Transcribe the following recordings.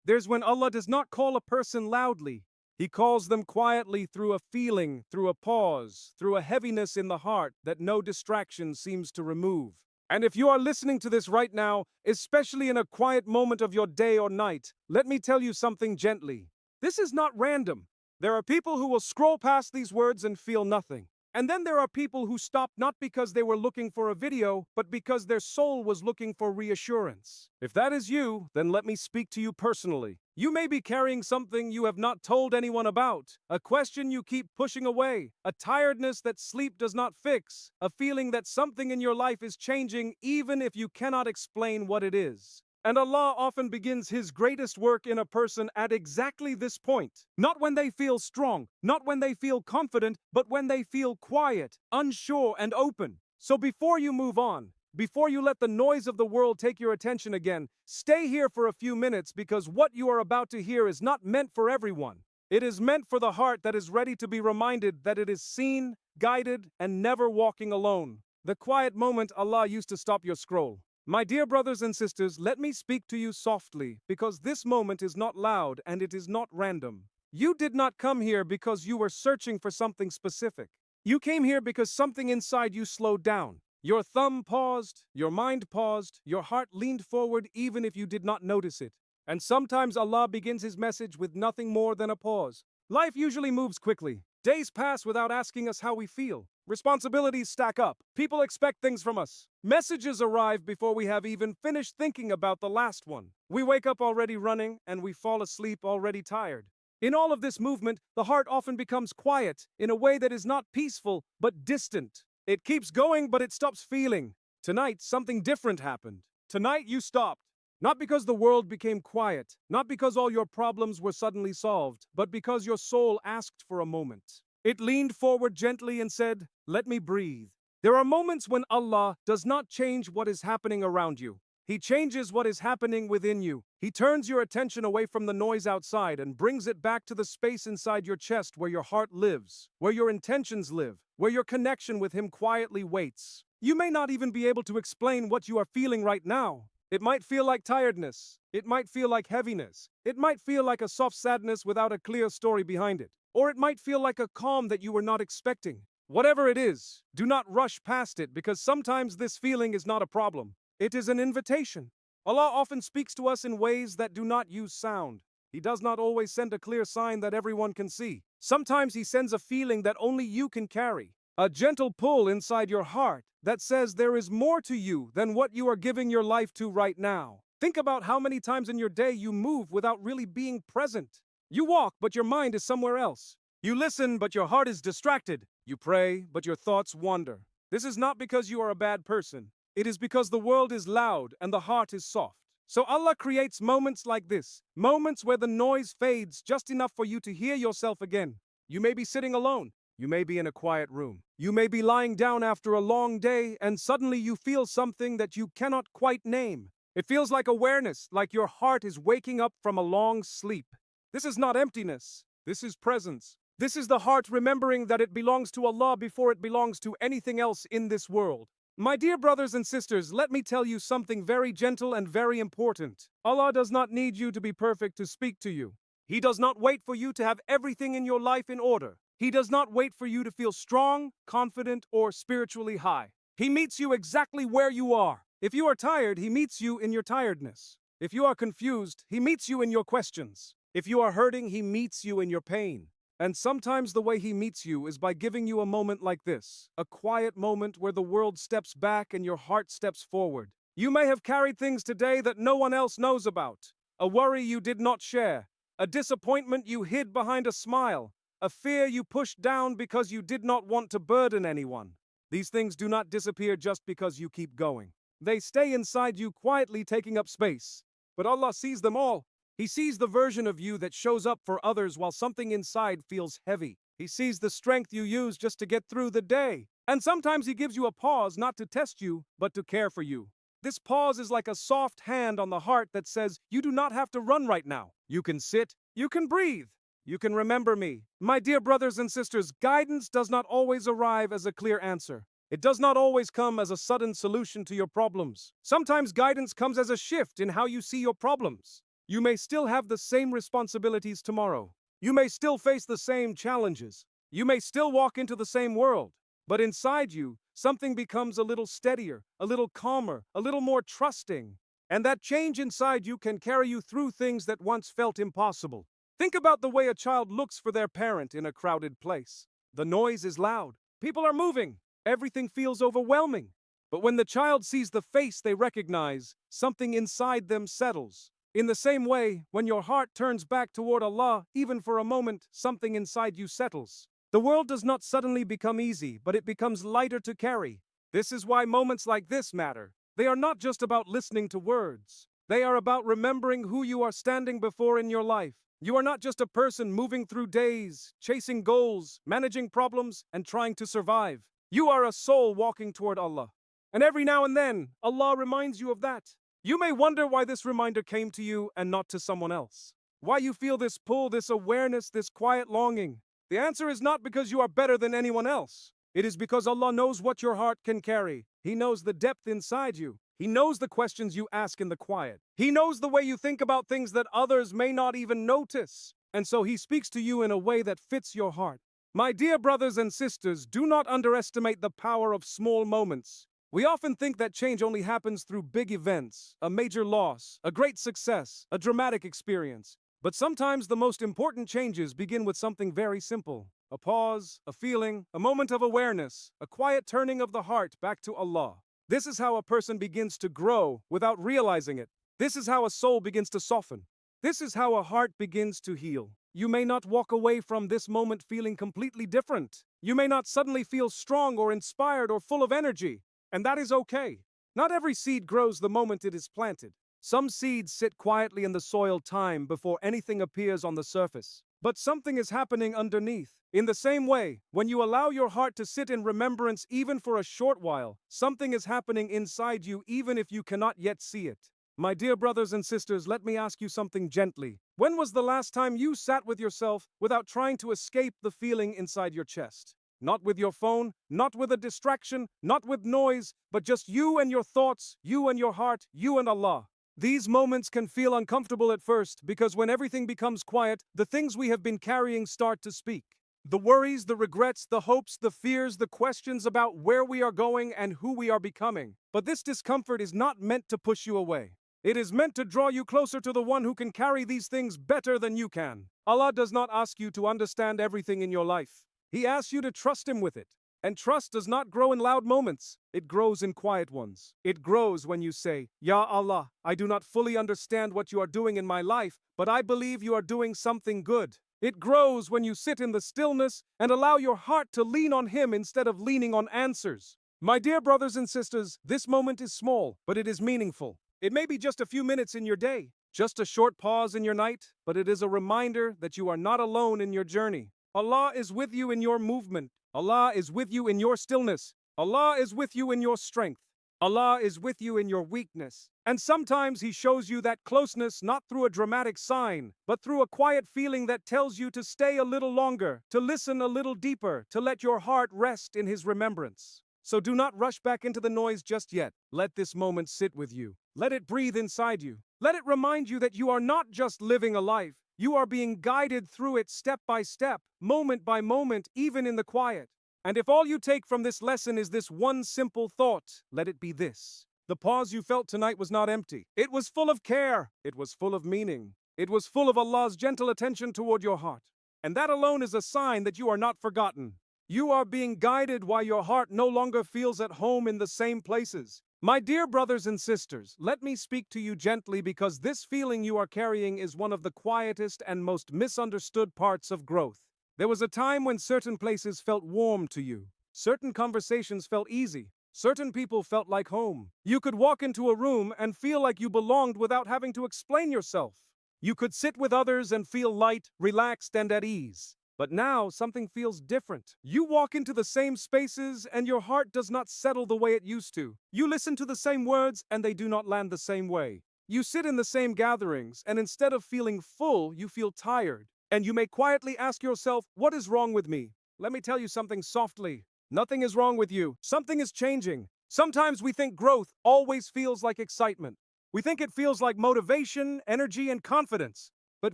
There's when Allah does not call a person loudly. He calls them quietly through a feeling, through a pause, through a heaviness in the heart that no distraction seems to remove. And if you are listening to this right now, especially in a quiet moment of your day or night, let me tell you something gently. This is not random. There are people who will scroll past these words and feel nothing. And then there are people who stopped not because they were looking for a video, but because their soul was looking for reassurance. If that is you, then let me speak to you personally. You may be carrying something you have not told anyone about, a question you keep pushing away, a tiredness that sleep does not fix, a feeling that something in your life is changing even if you cannot explain what it is. And Allah often begins His greatest work in a person at exactly this point. Not when they feel strong, not when they feel confident, but when they feel quiet, unsure, and open. So before you move on, before you let the noise of the world take your attention again, stay here for a few minutes because what you are about to hear is not meant for everyone. It is meant for the heart that is ready to be reminded that it is seen, guided, and never walking alone. The quiet moment Allah used to stop your scroll. My dear brothers and sisters, let me speak to you softly, because this moment is not loud and it is not random. You did not come here because you were searching for something specific. You came here because something inside you slowed down. Your thumb paused, your mind paused, your heart leaned forward even if you did not notice it. And sometimes Allah begins His message with nothing more than a pause. Life usually moves quickly. Days pass without asking us how we feel. Responsibilities stack up. People expect things from us. Messages arrive before we have even finished thinking about the last one. We wake up already running, and we fall asleep already tired. In all of this movement, the heart often becomes quiet in a way that is not peaceful, but distant. It keeps going, but it stops feeling. Tonight, something different happened. Tonight, you stopped. Not because the world became quiet, not because all your problems were suddenly solved, but because your soul asked for a moment. It leaned forward gently and said, "Let me breathe." There are moments when Allah does not change what is happening around you. He changes what is happening within you. He turns your attention away from the noise outside and brings it back to the space inside your chest where your heart lives, where your intentions live, where your connection with Him quietly waits. You may not even be able to explain what you are feeling right now. It might feel like tiredness. It might feel like heaviness. It might feel like a soft sadness without a clear story behind it. Or it might feel like a calm that you were not expecting. Whatever it is, do not rush past it because sometimes this feeling is not a problem. It is an invitation. Allah often speaks to us in ways that do not use sound. He does not always send a clear sign that everyone can see. Sometimes He sends a feeling that only you can carry. A gentle pull inside your heart that says there is more to you than what you are giving your life to right now. Think about how many times in your day you move without really being present. You walk, but your mind is somewhere else. You listen, but your heart is distracted. You pray, but your thoughts wander. This is not because you are a bad person. It is because the world is loud and the heart is soft. So Allah creates moments like this, moments where the noise fades just enough for you to hear yourself again. You may be sitting alone. You may be in a quiet room. You may be lying down after a long day and suddenly you feel something that you cannot quite name. It feels like awareness, like your heart is waking up from a long sleep. This is not emptiness. This is presence. This is the heart remembering that it belongs to Allah before it belongs to anything else in this world. My dear brothers and sisters, let me tell you something very gentle and very important. Allah does not need you to be perfect to speak to you. He does not wait for you to have everything in your life in order. He does not wait for you to feel strong, confident, or spiritually high. He meets you exactly where you are. If you are tired, He meets you in your tiredness. If you are confused, He meets you in your questions. If you are hurting, He meets you in your pain. And sometimes the way He meets you is by giving you a moment like this, a quiet moment where the world steps back and your heart steps forward. You may have carried things today that no one else knows about, a worry you did not share, a disappointment you hid behind a smile, a fear you pushed down because you did not want to burden anyone. These things do not disappear just because you keep going. They stay inside you quietly taking up space. But Allah sees them all. He sees the version of you that shows up for others while something inside feels heavy. He sees the strength you use just to get through the day. And sometimes He gives you a pause not to test you, but to care for you. This pause is like a soft hand on the heart that says, you do not have to run right now. You can sit, you can breathe, you can remember me. My dear brothers and sisters, guidance does not always arrive as a clear answer. It does not always come as a sudden solution to your problems. Sometimes guidance comes as a shift in how you see your problems. You may still have the same responsibilities tomorrow. You may still face the same challenges. You may still walk into the same world. But inside you, something becomes a little steadier, a little calmer, a little more trusting. And that change inside you can carry you through things that once felt impossible. Think about the way a child looks for their parent in a crowded place. The noise is loud. People are moving. Everything feels overwhelming. But when the child sees the face they recognize, something inside them settles. In the same way, when your heart turns back toward Allah, even for a moment, something inside you settles. The world does not suddenly become easy, but it becomes lighter to carry. This is why moments like this matter. They are not just about listening to words. They are about remembering who you are standing before in your life. You are not just a person moving through days, chasing goals, managing problems, and trying to survive. You are a soul walking toward Allah. And every now and then, Allah reminds you of that. You may wonder why this reminder came to you and not to someone else. Why you feel this pull, this awareness, this quiet longing. The answer is not because you are better than anyone else. It is because Allah knows what your heart can carry. He knows the depth inside you. He knows the questions you ask in the quiet. He knows the way you think about things that others may not even notice. And so He speaks to you in a way that fits your heart. My dear brothers and sisters, do not underestimate the power of small moments. We often think that change only happens through big events, a major loss, a great success, a dramatic experience. But sometimes the most important changes begin with something very simple. A pause, a feeling, a moment of awareness, a quiet turning of the heart back to Allah. This is how a person begins to grow without realizing it. This is how a soul begins to soften. This is how a heart begins to heal. You may not walk away from this moment feeling completely different. You may not suddenly feel strong or inspired or full of energy. And that is okay. Not every seed grows the moment it is planted. Some seeds sit quietly in the soil time before anything appears on the surface. But something is happening underneath. In the same way, when you allow your heart to sit in remembrance even for a short while, something is happening inside you even if you cannot yet see it. My dear brothers and sisters, let me ask you something gently. When was the last time you sat with yourself without trying to escape the feeling inside your chest? Not with your phone, not with a distraction, not with noise, but just you and your thoughts, you and your heart, you and Allah. These moments can feel uncomfortable at first because when everything becomes quiet, the things we have been carrying start to speak. The worries, the regrets, the hopes, the fears, the questions about where we are going and who we are becoming. But this discomfort is not meant to push you away. It is meant to draw you closer to the one who can carry these things better than you can. Allah does not ask you to understand everything in your life. He asks you to trust Him with it. And trust does not grow in loud moments. It grows in quiet ones. It grows when you say, Ya Allah, I do not fully understand what you are doing in my life, but I believe you are doing something good. It grows when you sit in the stillness and allow your heart to lean on Him instead of leaning on answers. My dear brothers and sisters, this moment is small, but it is meaningful. It may be just a few minutes in your day, just a short pause in your night, but it is a reminder that you are not alone in your journey. Allah is with you in your movement. Allah is with you in your stillness. Allah is with you in your strength. Allah is with you in your weakness. And sometimes He shows you that closeness not through a dramatic sign, but through a quiet feeling that tells you to stay a little longer, to listen a little deeper, to let your heart rest in His remembrance. So do not rush back into the noise just yet. Let this moment sit with you. Let it breathe inside you. Let it remind you that you are not just living a life. You are being guided through it step by step, moment by moment, even in the quiet. And if all you take from this lesson is this one simple thought, let it be this. The pause you felt tonight was not empty. It was full of care. It was full of meaning. It was full of Allah's gentle attention toward your heart. And that alone is a sign that you are not forgotten. You are being guided while your heart no longer feels at home in the same places. My dear brothers and sisters, let me speak to you gently because this feeling you are carrying is one of the quietest and most misunderstood parts of growth. There was a time when certain places felt warm to you. Certain conversations felt easy. Certain people felt like home. You could walk into a room and feel like you belonged without having to explain yourself. You could sit with others and feel light, relaxed, and at ease. But now something feels different. You walk into the same spaces and your heart does not settle the way it used to. You listen to the same words and they do not land the same way. You sit in the same gatherings and instead of feeling full, you feel tired. And you may quietly ask yourself, what is wrong with me? Let me tell you something softly. Nothing is wrong with you. Something is changing. Sometimes we think growth always feels like excitement. We think it feels like motivation, energy, and confidence. But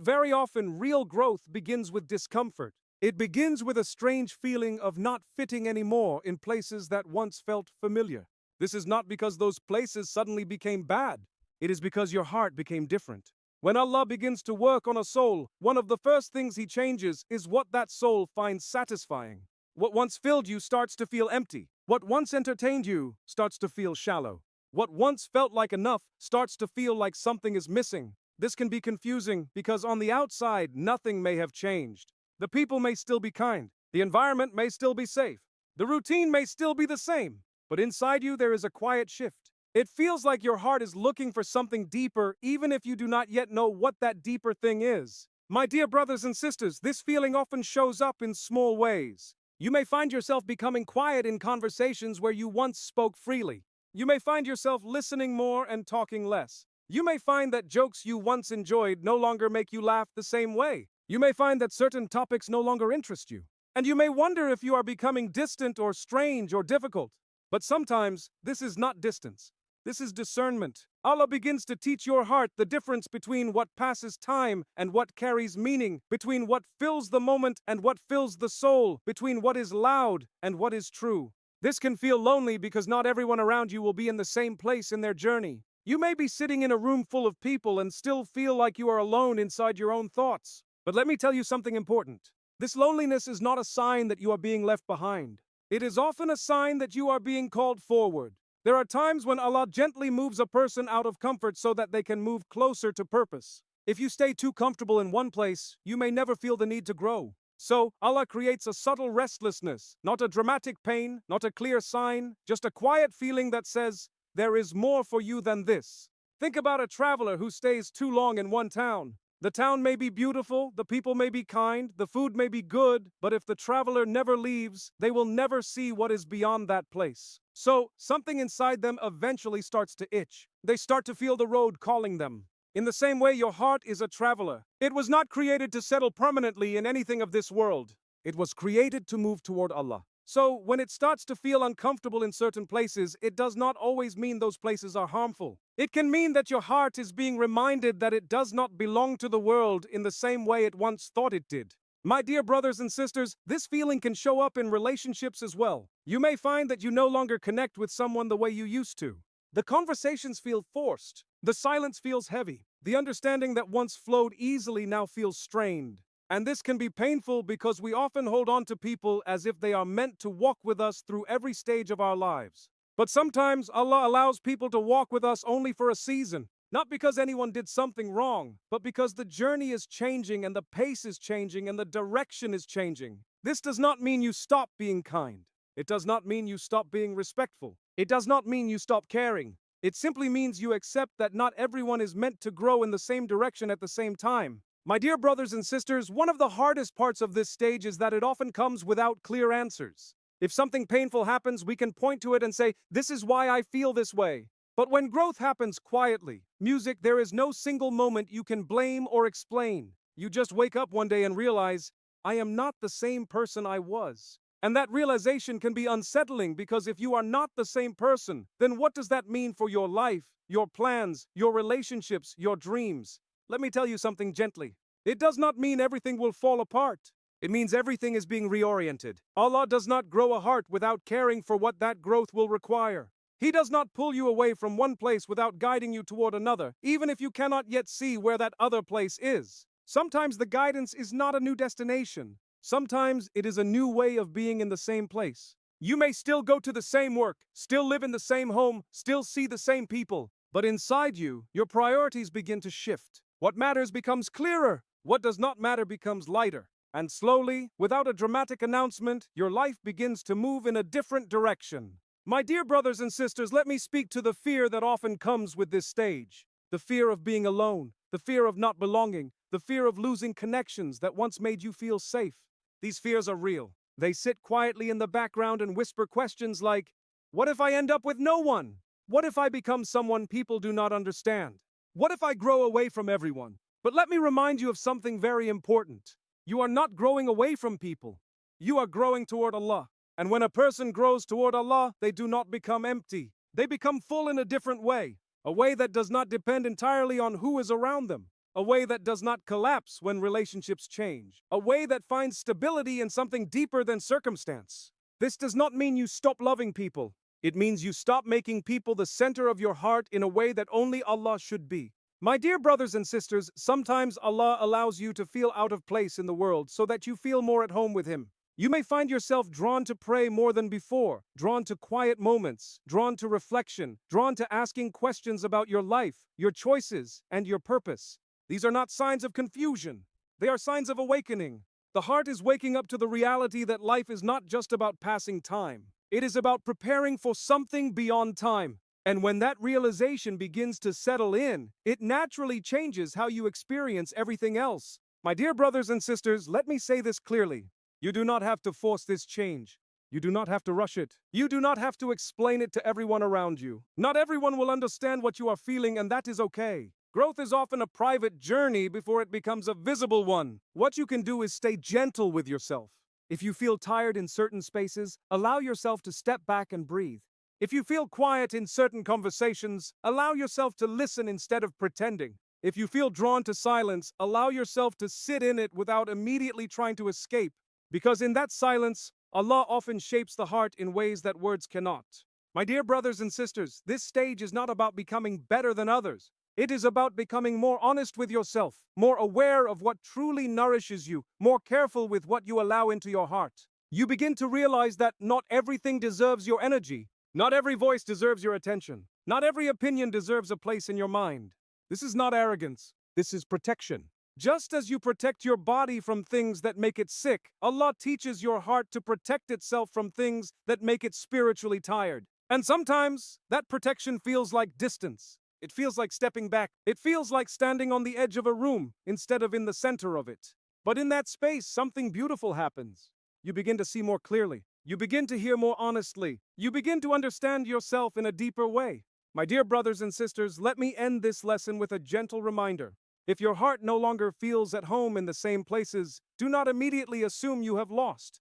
very often, real growth begins with discomfort. It begins with a strange feeling of not fitting anymore in places that once felt familiar. This is not because those places suddenly became bad. It is because your heart became different. When Allah begins to work on a soul, one of the first things He changes is what that soul finds satisfying. What once filled you starts to feel empty. What once entertained you starts to feel shallow. What once felt like enough starts to feel like something is missing. This can be confusing because on the outside, nothing may have changed. The people may still be kind. The environment may still be safe. The routine may still be the same. But inside you, there is a quiet shift. It feels like your heart is looking for something deeper, even if you do not yet know what that deeper thing is. My dear brothers and sisters, this feeling often shows up in small ways. You may find yourself becoming quiet in conversations where you once spoke freely. You may find yourself listening more and talking less. You may find that jokes you once enjoyed no longer make you laugh the same way. You may find that certain topics no longer interest you. And you may wonder if you are becoming distant or strange or difficult. But sometimes, this is not distance. This is discernment. Allah begins to teach your heart the difference between what passes time and what carries meaning, between what fills the moment and what fills the soul, between what is loud and what is true. This can feel lonely because not everyone around you will be in the same place in their journey. You may be sitting in a room full of people and still feel like you are alone inside your own thoughts. But let me tell you something important. This loneliness is not a sign that you are being left behind. It is often a sign that you are being called forward. There are times when Allah gently moves a person out of comfort so that they can move closer to purpose. If you stay too comfortable in one place, you may never feel the need to grow. So, Allah creates a subtle restlessness, not a dramatic pain, not a clear sign, just a quiet feeling that says, there is more for you than this. Think about a traveler who stays too long in one town. The town may be beautiful, the people may be kind, the food may be good, but if the traveler never leaves, they will never see what is beyond that place. So, something inside them eventually starts to itch. They start to feel the road calling them. In the same way, your heart is a traveler. It was not created to settle permanently in anything of this world. It was created to move toward Allah. So, when it starts to feel uncomfortable in certain places, it does not always mean those places are harmful. It can mean that your heart is being reminded that it does not belong to the world in the same way it once thought it did. My dear brothers and sisters, this feeling can show up in relationships as well. You may find that you no longer connect with someone the way you used to. The conversations feel forced. The silence feels heavy. The understanding that once flowed easily now feels strained. And this can be painful because we often hold on to people as if they are meant to walk with us through every stage of our lives. But sometimes Allah allows people to walk with us only for a season, not because anyone did something wrong, but because the journey is changing and the pace is changing and the direction is changing. This does not mean you stop being kind. It does not mean you stop being respectful. It does not mean you stop caring. It simply means you accept that not everyone is meant to grow in the same direction at the same time. My dear brothers and sisters, one of the hardest parts of this stage is that it often comes without clear answers. If something painful happens, we can point to it and say, this is why I feel this way. But when growth happens quietly, music, there is no single moment you can blame or explain. You just wake up one day and realize, I am not the same person I was. And that realization can be unsettling because if you are not the same person, then what does that mean for your life, your plans, your relationships, your dreams? Let me tell you something gently. It does not mean everything will fall apart. It means everything is being reoriented. Allah does not grow a heart without caring for what that growth will require. He does not pull you away from one place without guiding you toward another, even if you cannot yet see where that other place is. Sometimes the guidance is not a new destination. Sometimes it is a new way of being in the same place. You may still go to the same work, still live in the same home, still see the same people, but inside you, your priorities begin to shift. What matters becomes clearer. What does not matter becomes lighter. And slowly, without a dramatic announcement, your life begins to move in a different direction. My dear brothers and sisters, let me speak to the fear that often comes with this stage. The fear of being alone, the fear of not belonging, the fear of losing connections that once made you feel safe. These fears are real. They sit quietly in the background and whisper questions like, what if I end up with no one? What if I become someone people do not understand? What if I grow away from everyone? But let me remind you of something very important. You are not growing away from people. You are growing toward Allah. And when a person grows toward Allah, they do not become empty. They become full in a different way. a way that does not depend entirely on who is around them, a way that does not collapse when relationships change, a way that finds stability in something deeper than circumstance. This does not mean you stop loving people. It means you stop making people the center of your heart in a way that only Allah should be. My dear brothers and sisters, sometimes Allah allows you to feel out of place in the world so that you feel more at home with Him. You may find yourself drawn to pray more than before, drawn to quiet moments, drawn to reflection, drawn to asking questions about your life, your choices, and your purpose. These are not signs of confusion. They are signs of awakening. The heart is waking up to the reality that life is not just about passing time. It is about preparing for something beyond time. And when that realization begins to settle in, it naturally changes how you experience everything else. My dear brothers and sisters, let me say this clearly. You do not have to force this change. You do not have to rush it. You do not have to explain it to everyone around you. Not everyone will understand what you are feeling, and that is okay. Growth is often a private journey before it becomes a visible one. What you can do is stay gentle with yourself. If you feel tired in certain spaces, allow yourself to step back and breathe. If you feel quiet in certain conversations, allow yourself to listen instead of pretending. If you feel drawn to silence, allow yourself to sit in it without immediately trying to escape. Because in that silence, Allah often shapes the heart in ways that words cannot. My dear brothers and sisters, this stage is not about becoming better than others. It is about becoming more honest with yourself, more aware of what truly nourishes you, more careful with what you allow into your heart. You begin to realize that not everything deserves your energy. Not every voice deserves your attention. Not every opinion deserves a place in your mind. This is not arrogance. This is protection. Just as you protect your body from things that make it sick, Allah teaches your heart to protect itself from things that make it spiritually tired. And sometimes, that protection feels like distance. It feels like stepping back. It feels like standing on the edge of a room instead of in the center of it. But in that space, something beautiful happens. You begin to see more clearly. You begin to hear more honestly. You begin to understand yourself in a deeper way. My dear brothers and sisters, let me end this lesson with a gentle reminder. If your heart no longer feels at home in the same places, do not immediately assume you have lost.